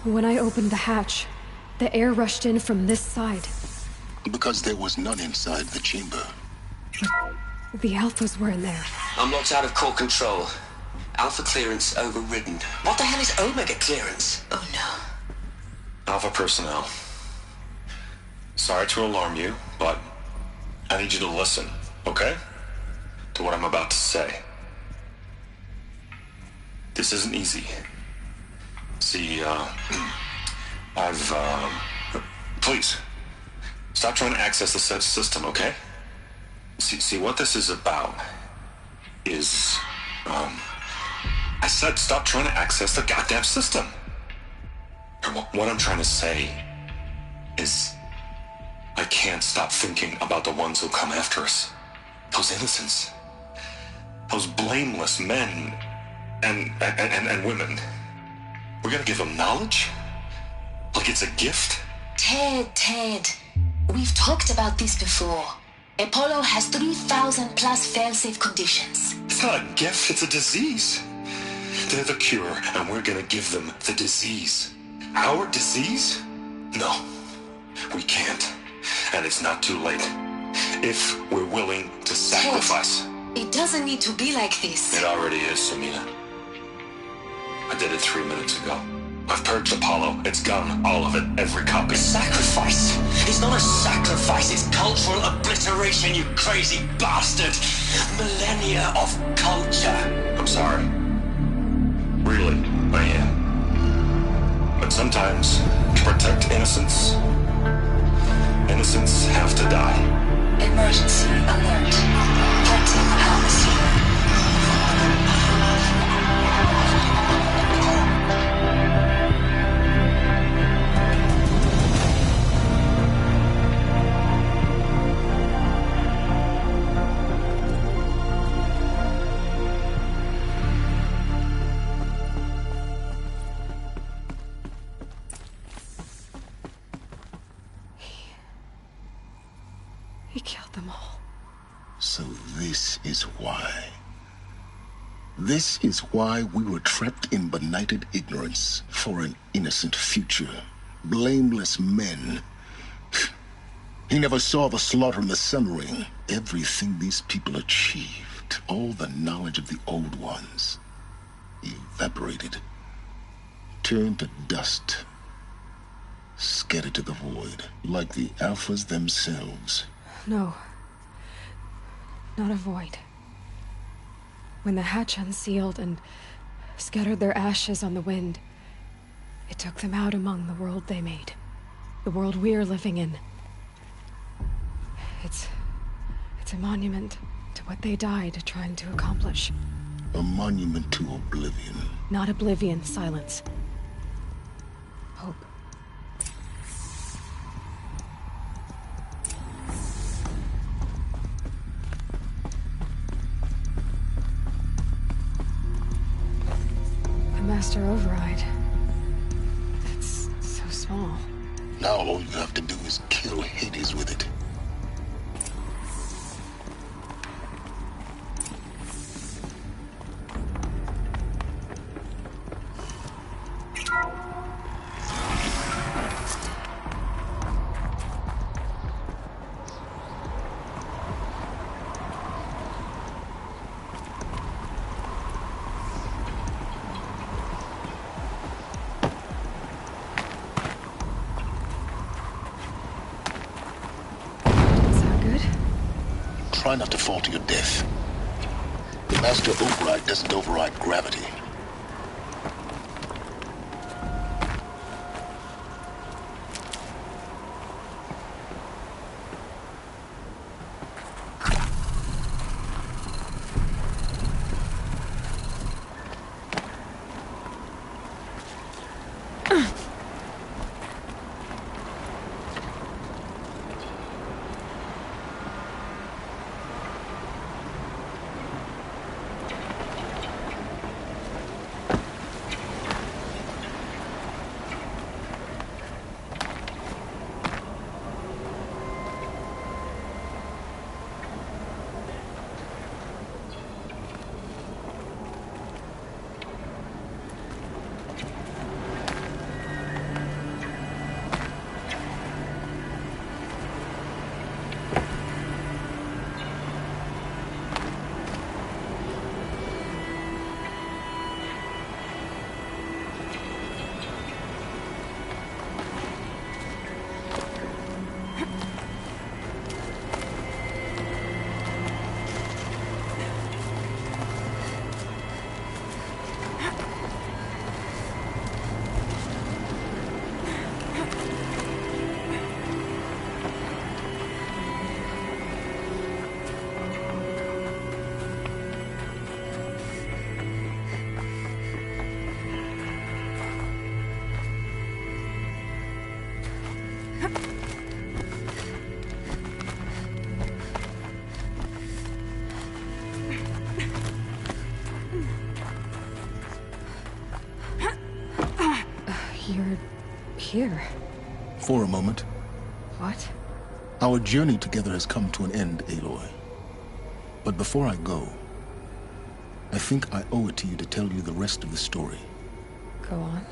Speaker 1: When I opened the hatch, the air rushed in from this side.
Speaker 8: Because there was none inside the chamber.
Speaker 1: The Alphas were in there.
Speaker 17: I'm locked out of core control. Alpha clearance overridden. What the hell is Omega clearance? Oh no.
Speaker 19: Alpha personnel. Sorry to alarm you, but I need you to listen, okay? To what I'm about to say. This isn't easy. See, please, stop trying to access the system, okay? See, what this is about is, I said stop trying to access the goddamn system. And what I'm trying to say is, I can't stop thinking about the ones who come after us. Those innocents. Those blameless men and women. We're gonna give them knowledge? Like it's a gift?
Speaker 11: Ted. We've talked about this before. Apollo has 3,000 plus fail-safe conditions.
Speaker 19: It's not a gift, it's a disease. They're the cure, and we're gonna give them the disease. Our disease? No, we can't. And it's not too late. If we're willing to sacrifice.
Speaker 11: Ted, it doesn't need to be like this.
Speaker 19: It already is, Samina. I did it 3 minutes ago. I've purged Apollo. It's gone. All of it. Every copy.
Speaker 17: Sacrifice? It's not a sacrifice. It's cultural obliteration, you crazy bastard. Millennia of culture.
Speaker 19: I'm sorry. Really, I am. But sometimes, to protect innocence, innocents have to die.
Speaker 11: Emergency alert. Captain Atmosphere.
Speaker 1: He killed them all.
Speaker 8: So this is why. This is why we were trapped in benighted ignorance for an innocent future. Blameless men. He never saw the slaughter in the Sun Ring. Everything these people achieved, all the knowledge of the old ones, evaporated, turned to dust, scattered to the void, like the Alphas themselves.
Speaker 1: No. Not a void. When the hatch unsealed and scattered their ashes on the wind, it took them out among the world they made. The world we're living in. It's a monument to what they died trying to accomplish.
Speaker 8: A monument to oblivion.
Speaker 1: Not oblivion, silence. Hope. A master override. It's so small.
Speaker 8: Now all you have to do is kill Hades with it. Try not to fall to your death. The Master Override doesn't override gravity.
Speaker 1: You're here.
Speaker 8: For a moment.
Speaker 1: What?
Speaker 8: Our journey together has come to an end, Aloy. But before I go, I think I owe it to you to tell you the rest of the story.
Speaker 1: Go on.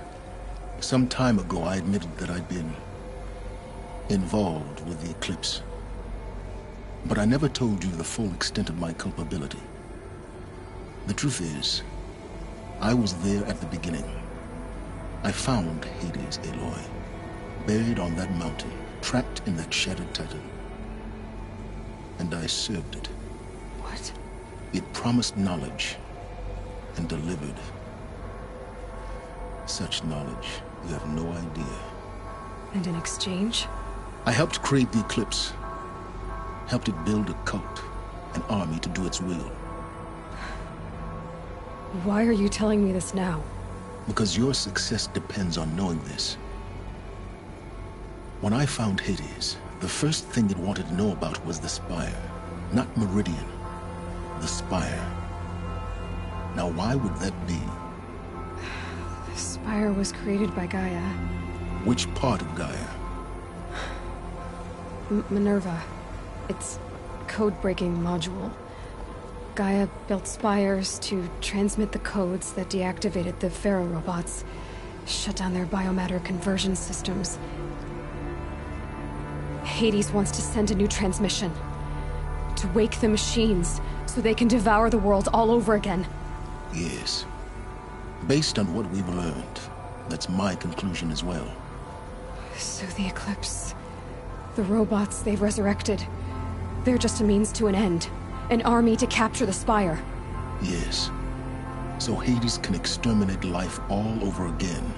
Speaker 8: Some time ago, I admitted that I'd been involved with the eclipse. But I never told you the full extent of my culpability. The truth is, I was there at the beginning. I found Hades, Aloy, buried on that mountain, trapped in that shattered titan. And I served it.
Speaker 1: What?
Speaker 8: It promised knowledge and delivered. Such knowledge, you have no idea.
Speaker 1: And in exchange?
Speaker 8: I helped create the eclipse. Helped it build a cult, an army to do its will.
Speaker 1: Why are you telling me this now?
Speaker 8: Because your success depends on knowing this. When I found Hades, the first thing it wanted to know about was the Spire. Not Meridian. The Spire. Now why would that be?
Speaker 1: The Spire was created by Gaia.
Speaker 8: Which part of Gaia?
Speaker 1: Minerva. Its code-breaking module. Gaia built spires to transmit the codes that deactivated the Pharaoh robots, shut down their biomatter conversion systems. Hades wants to send a new transmission. To wake the machines, so they can devour the world all over again.
Speaker 8: Yes. Based on what we've learned, that's my conclusion as well.
Speaker 1: So the Eclipse... the robots they've resurrected... they're just a means to an end. An army to capture the Spire.
Speaker 8: Yes. So Hades can exterminate life all over again.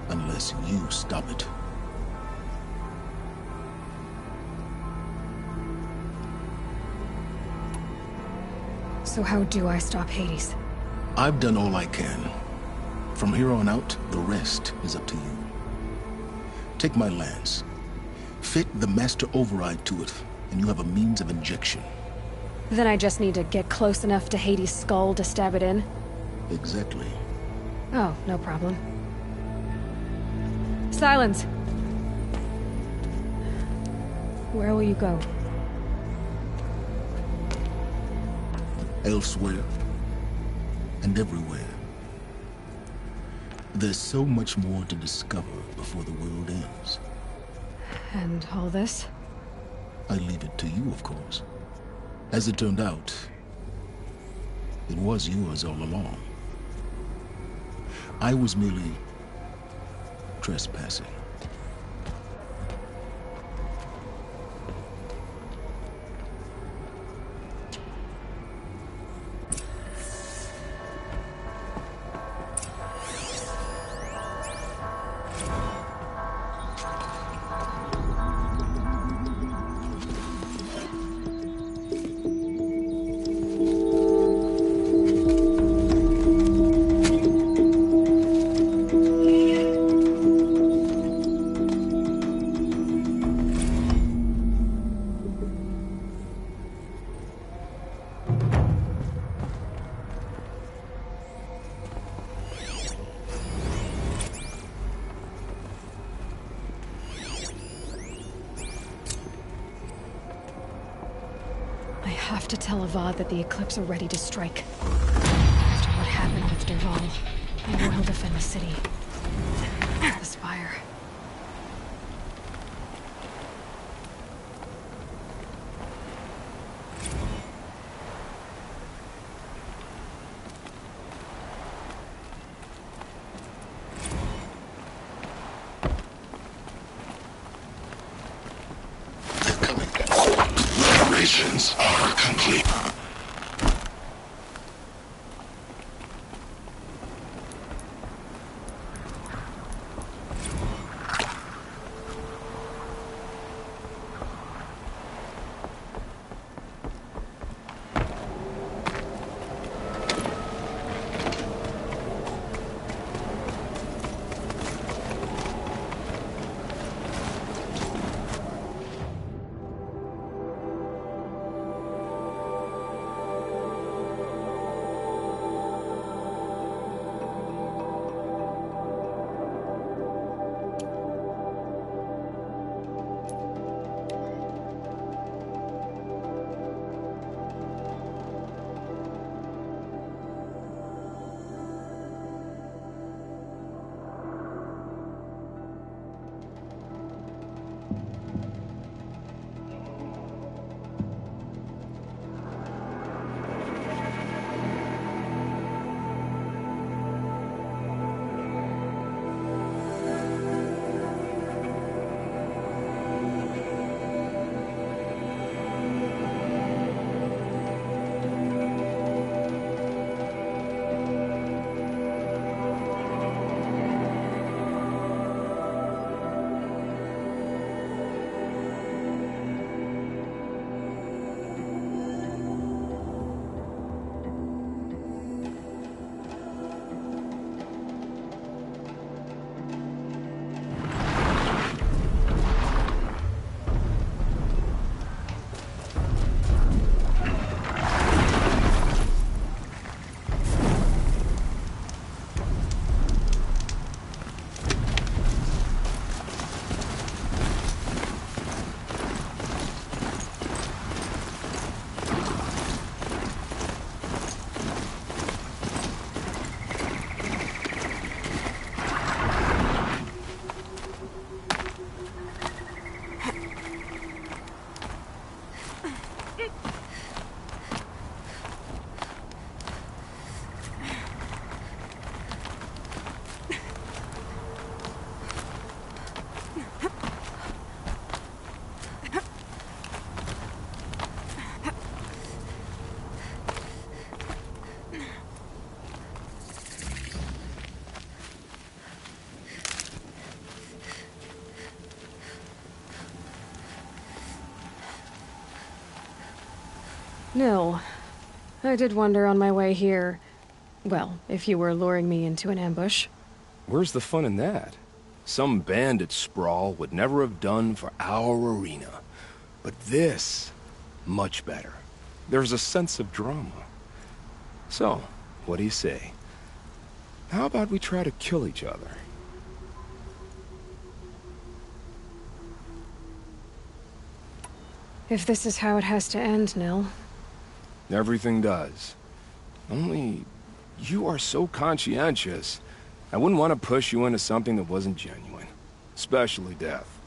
Speaker 8: Unless you stop it.
Speaker 1: So how do I stop Hades?
Speaker 8: I've done all I can. From here on out, the rest is up to you. Take my lance. Fit the master override to it, and you have a means of injection.
Speaker 1: Then I just need to get close enough to Hades' skull to stab it in?
Speaker 8: Exactly.
Speaker 1: Oh, no problem. Silence! Where will you go?
Speaker 8: Elsewhere. And everywhere. There's so much more to discover before the world ends.
Speaker 1: And all this?
Speaker 8: I leave it to you, of course. As it turned out, it was yours all along. I was merely trespassing.
Speaker 1: I have to tell Avad that the Eclipse are ready to strike. After what happened with Derval, I know he'll defend the city. The Spire.
Speaker 8: Preparations are complete.
Speaker 1: No. I did wonder on my way here. Well, if you were luring me into an ambush.
Speaker 4: Where's the fun in that? Some bandit sprawl would never have done for our arena. But this, much better. There's a sense of drama. So, what do you say? How about we try to kill each other?
Speaker 1: If this is how it has to end, Nil.
Speaker 4: Everything does. Only, you are so conscientious. I wouldn't want to push you into something that wasn't genuine. Especially death.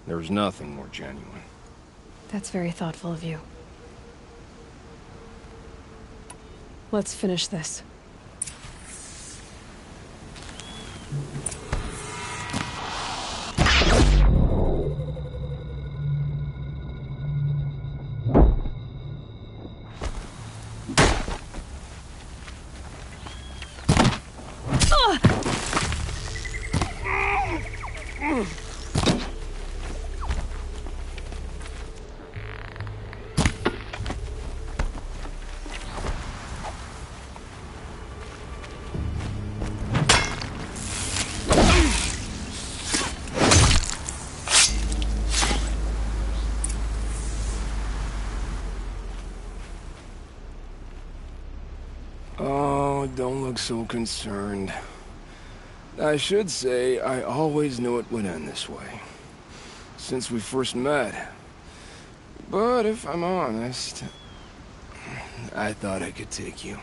Speaker 4: There's nothing more genuine.
Speaker 1: That's very thoughtful of you. Let's finish this.
Speaker 4: Oh, don't look so concerned. I should say, I always knew it would end this way. Since we first met. But if I'm honest, I thought I could take you.